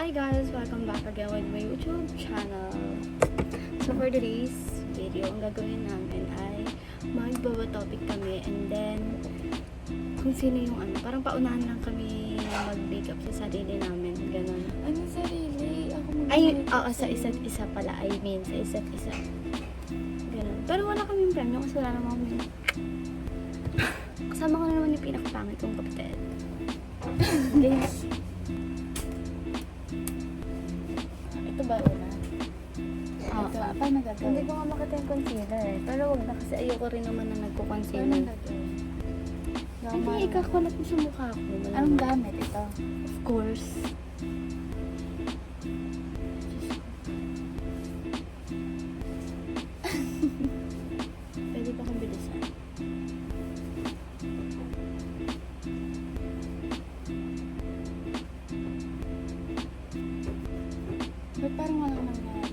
Hi guys! Welcome back again with my YouTube channel. So for today's video, ang gagawin namin ay magbaba topic kami and then kung sino yung parang paunahan lang kami mag-makeup sa sarili namin, ganun. Ano sarili? Ako Ay, oo, sa isa't isa pala. I mean, sa isa't isa. Ganun. Pero wala kaming premyo kasi wala naman kami. Kasama ko na naman yung pinakapangit kong kapatid. Guys. Ito ba una? Oo. Paano gagawin? Hindi ko nga makita yung concealer eh. Pero wag na kasi ayoko rin naman na Paano nagko-concealer. gagawin? Hindi, ikakulat mo sa mukha ko. Malamang. Anong gamit ito? Of course. Pwede ba kong bilisan? Ba't parang walang nangyari?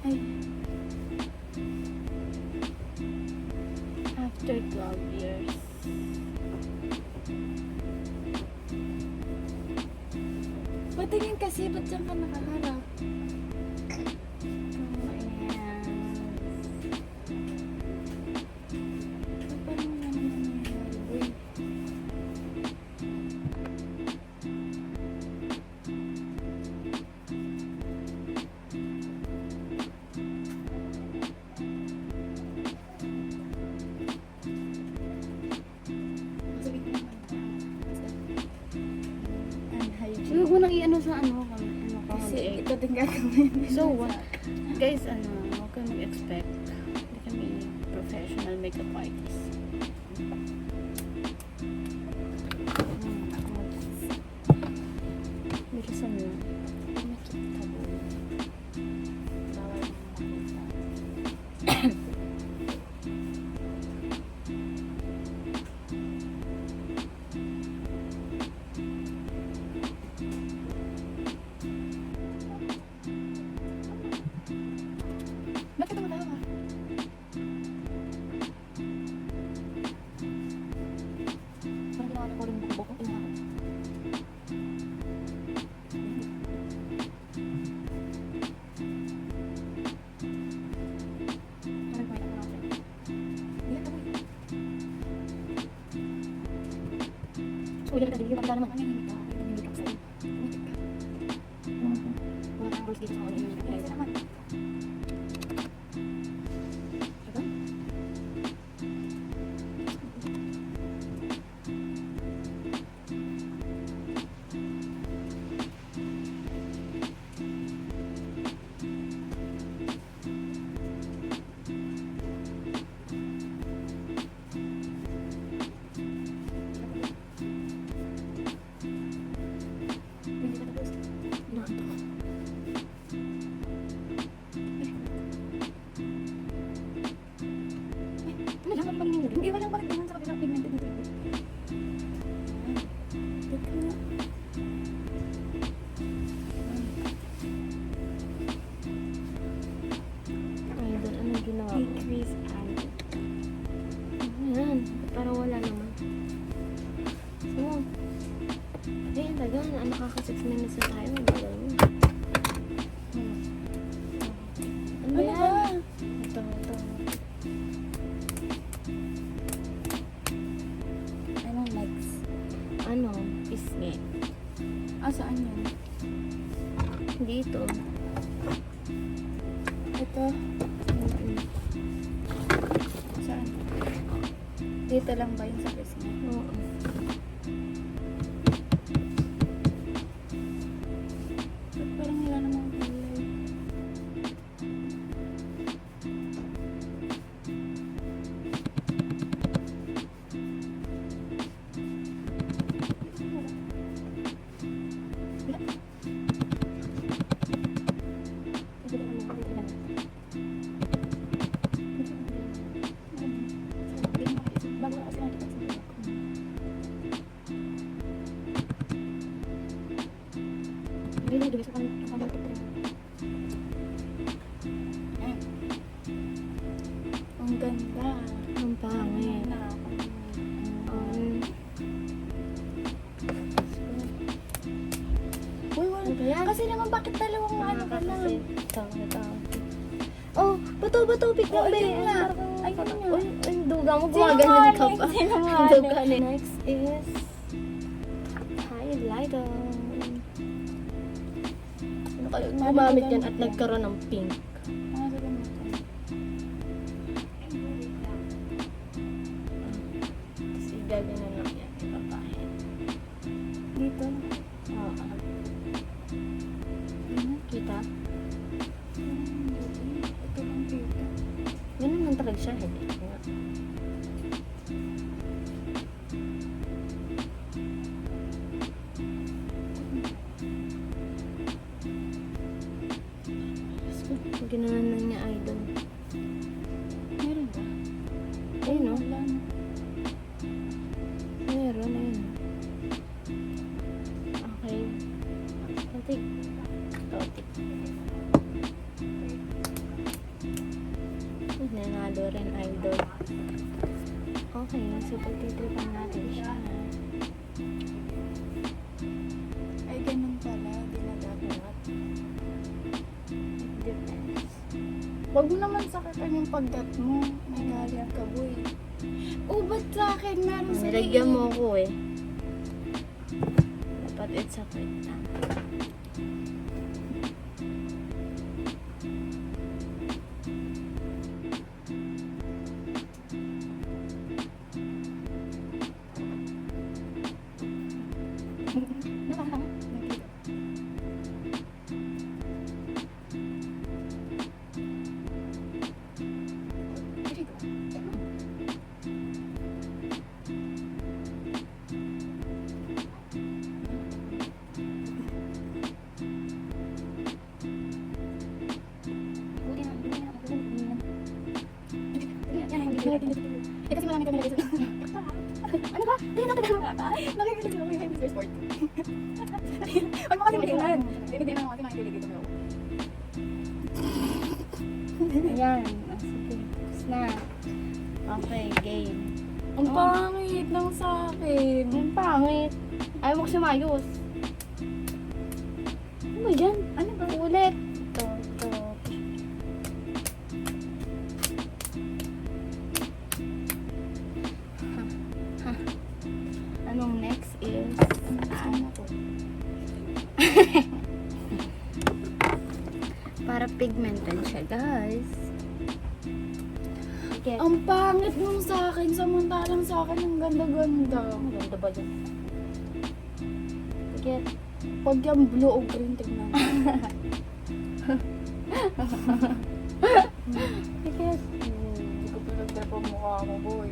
Ay, After 12 years. patingin kasi, ba't dyan ka nakaharap? Oh, ayan. Ba't parang wala naman nangyari? Uy, sabi ko naman. Unhygienic. Huwag mo nang i-ano sa ano ko. Kasi ito din gagawin. So what? Guys, huwag kang mag-expect. Hindi kami professional makeup artist. Bilisan mo. Nakita mo. Bawal makita. Bakit ang matawa? Parang ginawa ko rin bukbok. So, ulit ka din. Yung pagkala naman, ano yung makeup sa'yo? Wala kang rules dito sa ulit. Ilay sa naman. Diba? Hindi ka tapos. Inaantok. Ano lang ang pagninod? Hindi ba lang bakit naman sa kabilang pigmented na ito? Teka nga. Idol, ano ginawa ko? Decrease and Ayan, parang wala naman. So, ayun, taga na, nakaka-6 minutes na tayo. Bagal mo. Ano Ano yan? ba? Ito. Ano next? Ano? Pisngi. Ah, saan yun? Dito. Ito? Mm-mm. Saan? Dito lang ba yung sa pisngi? Oo. Ba't parang wala namang kulay? Bago na kasi nakikita sa buhok. Hindi na, duwi sa kamay ko. Ang ganda. Ang pangit. Na ako. naman, bakit dalawang ano ka lang? Kasi, ito. Oh, bato, pick Oh, lang, be. ayun nga. Ayun nga. Uy, ang duga mo, gumaganon ka pa. Sinungaling. Ang duga ni. Next is highlighter. Ano kayo? Gumamit yan at nagkaroon ng pink. Ah, sabi mo ito. Tapos igaganon lang yan. Ipapahin. Dito. Oo. Ano? Kita? Ito lang dito. Ganun lang talaga siya. Hindi nga. Ginanon na niya idol. Meron ba? Ayun o. Wala na. Meron, ayun. Okay. Totik. Nanalo rin idol. Okay, so pagtitripan natin siya. Ay, ganun pala. Di na dapat. Depends. Huwag mo naman sakitan yung pagdat mo. May galit ka, boy. Oh, ba't sa akin? Meron sa Nilagyan mo ko eh. Dapat it's a quick lang. Eh, kasi marami kami nilagay sa... Ano ba? Hindi na ito. Nakikilig ako yung Mr. Sport. Huwag mo kasi matingnan. Hindi na ako kasi makikilig ito. Ayan. Sige. Tapos na. Okay, game. Ang pangit lang sa akin. Ang pangit. Ayaw mo kasi mayos. Ano ba yan? Ano ba? Ulit. Ito. Anong next is... Ano to? Para pigmented siya, guys. Okay. Ang pangit nung sa akin. Samantalang sa akin ang ganda-ganda. Ang ganda ba dyan? Sige. Pag yung blue o green, tignan. Sige. Hindi ko pinagdapa mukha mo, boy.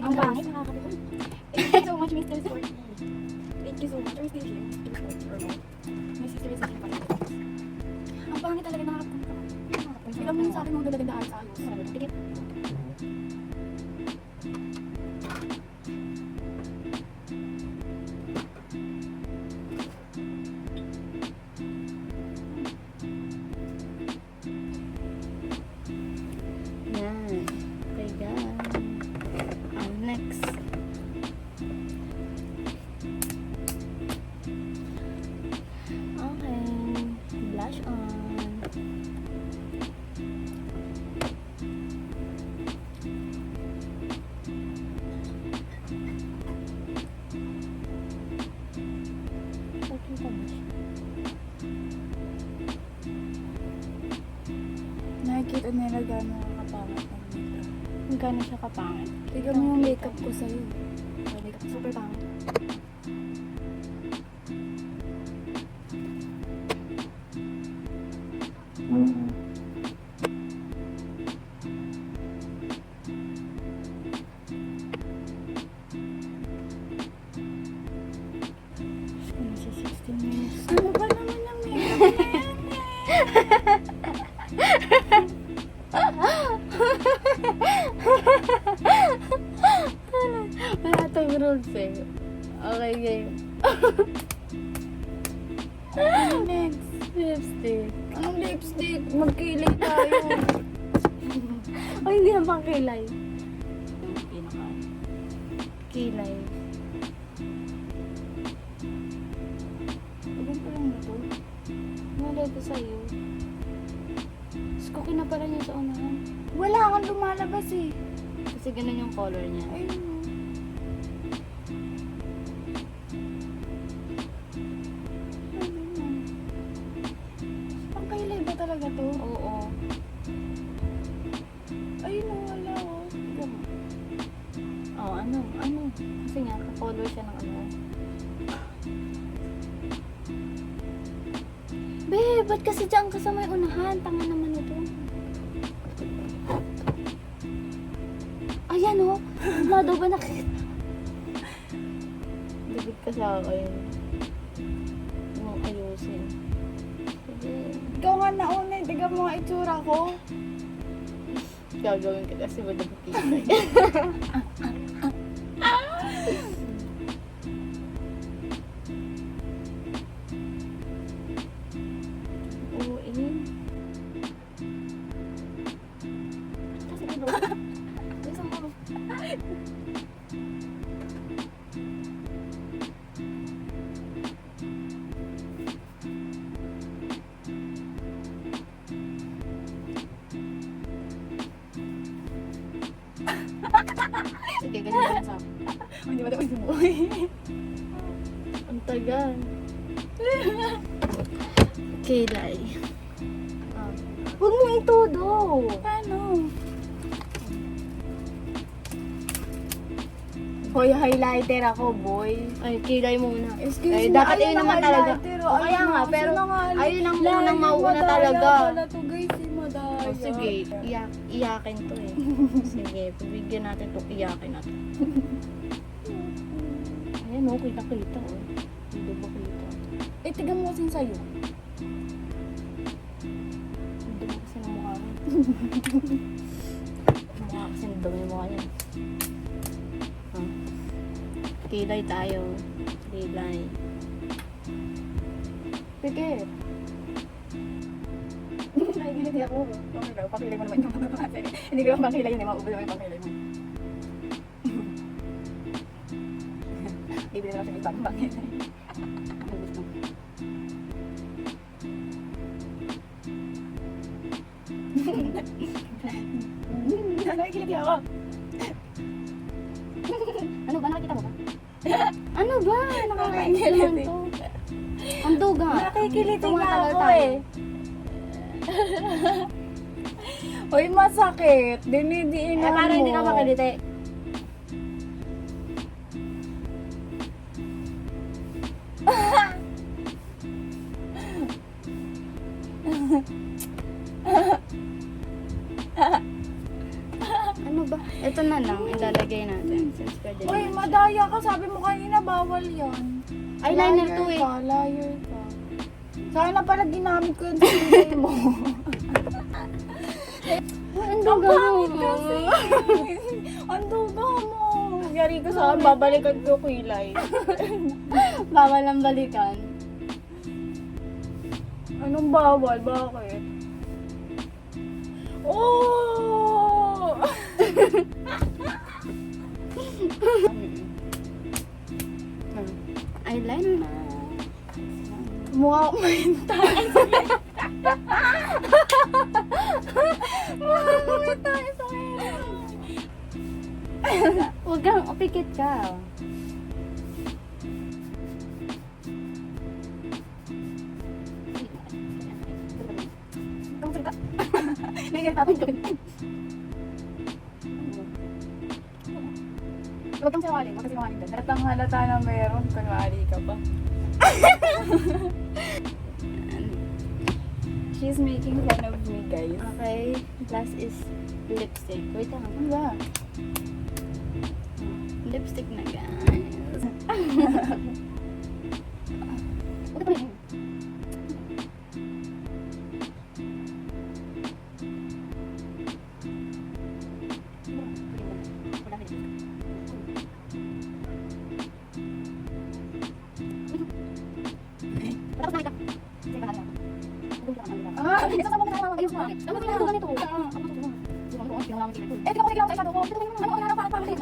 Ang pangit, nakakapit. Thank you so much, Mr. Sporty. Thank you so much. Or still here? My sister is actually pala. Ang pangit talaga, nakakapunta. Tignan mo yun sa akin mga ganda-ganda sa ayos. Sige. Yan. Okay, guys. Next. Okay. Blush on. Okay, blush. Nakikita nila gano'n nakakapangat ng makeup. Magkano siya kapangit? Tignan mo yung makeup ko sa'yo. Super pangit. rules eh. Okay, game. Ano next? Lipstick. Anong lipstick? Magkilay tayo. Ay, hindi na pang kilay. Yung pinaka. Kilay. Ilan pa lang ito? Malay ko sa'yo. Mas cookie na pala niya sa unahan. Wala kang lumalabas eh. Kasi ganun yung color niya. Ayun. Pangkailay ba talaga to? Oo. Ayun o, wala o. Tignan mo. Oh, ano? Kasi nga, ka-color siya ng ano. Be, ba't kasi dyan ka sa may unahan? Tanga naman ito. Ayan o. Wala daw ba nakita? Dibig ka sa akin. Mo ayusin. Sige. Ikaw nga nauna eh. Tignan mo nga itsura ko. Gagawin kita kasi wala makita. Oo, eh. Isang mo. Sige, ganyan lang sa Hindi ba tapos yung buhay? ang tagal. Kilay. Huwag mo itudo. Paano? Hoy, highlighter ako, boy. Ay, kilay muna. Excuse Ay, me, dapat ayun yun ang naman talaga. highlighter, O, kaya ayun nga, na, pero sino nga, ayun ang Lalo unang mauna madaya talaga. pala to, guys, si Madaya. Oh, sige, iyakin to eh. Sige, pabigyan natin to, iyakin natin. Ayan o, kita-kita o. Hindi ba kita? Eh, tigan mo kasing sa'yo. Hindi mo kasi ng mukha mo. Mukha kasi ng dumi mukha niya. Huh? Kilay tayo. Kilay. Sige. Nakikiliti ako. Okay daw, pakilay mo naman yung mga kasi. Hindi ko lang pakilay yun, maubos naman yung pakilay mo. Bibili na lang siya ibang pakilay. Ano gusto mo? Nakikiliti ako. Ano ba? Nakikita mo ba? Ano ba? Nakakainis naman to. Ang duga. Nakikiliti nga Tumatagal ako tayo. eh. Hoy, masakit. Dinidiinan mo. Eh, parang hindi ka makiliti. Ano ba? Ito na lang, ilalagay natin. Since pwede Hoy, naman siya. madaya ka. Sabi mo kanina, bawal yan. Eyeliner Liar to eh. ka, liar ka. Sana pala ginamit ko yun sa pilay mo. Ang Ang duga pangit mo. kasi. Ang duga mo. Yari ko sa akin, babalikan ko kilay. Bawal ang balikan. Anong bawal? Bakit? Oh! Eyeliner na. Mukha ko mahintay. Mukha ko mahintay sa akin. Huwag kang upikit ka. Kamusta ka? Nagkatapin ko. Huwag kang sinungaling. Huwag kang sinungaling dyan. Halatang halata na meron. Kunwari ka pa. She's making fun of me, guys. Okay, last is lipstick. Wait lang. Ano ba? Lipstick na guys. Huwag ka pa rin. Bakit? Ano ba yung ganito? Eh, di ko nakikilang sa shadow ko. Ano na para pamalit?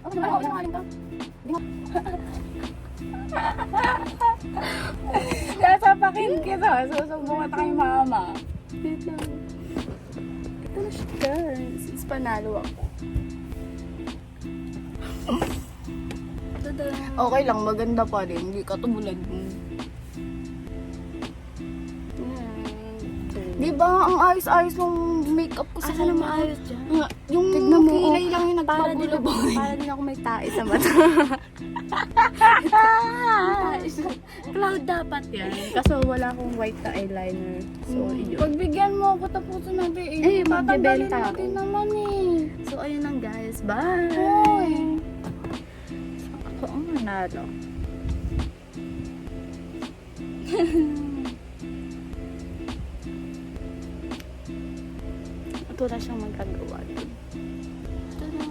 Ano na alin ka? Sasapakin kita. Susumbungan tayo kay mama. Wait lang. Ito na siya, guys. Since panalo ako. Tada! Okay lang, maganda pa rin. Hindi ka tumulad mo. Di ba, ang ayos-ayos ng makeup ko sa Asa na maayos dyan? Yung Tignan mo, kilay lang yung Para din, nagpagulo-boy. para din ako may tae sa mata. Cloud dapat yan. Kaso wala akong white na eyeliner. So, yun. Pagbigyan mo ako tapusin natin eh. Eh, Tatanggalin magbebenta ako. natin naman eh. So, ayun lang guys. Bye! Hoy. Ako ang nanalo. Ito na siyang magagawa. Tada!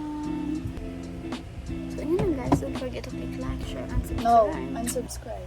So, ayun lang guys. Don't forget to click like, share, and subscribe. No, unsubscribe.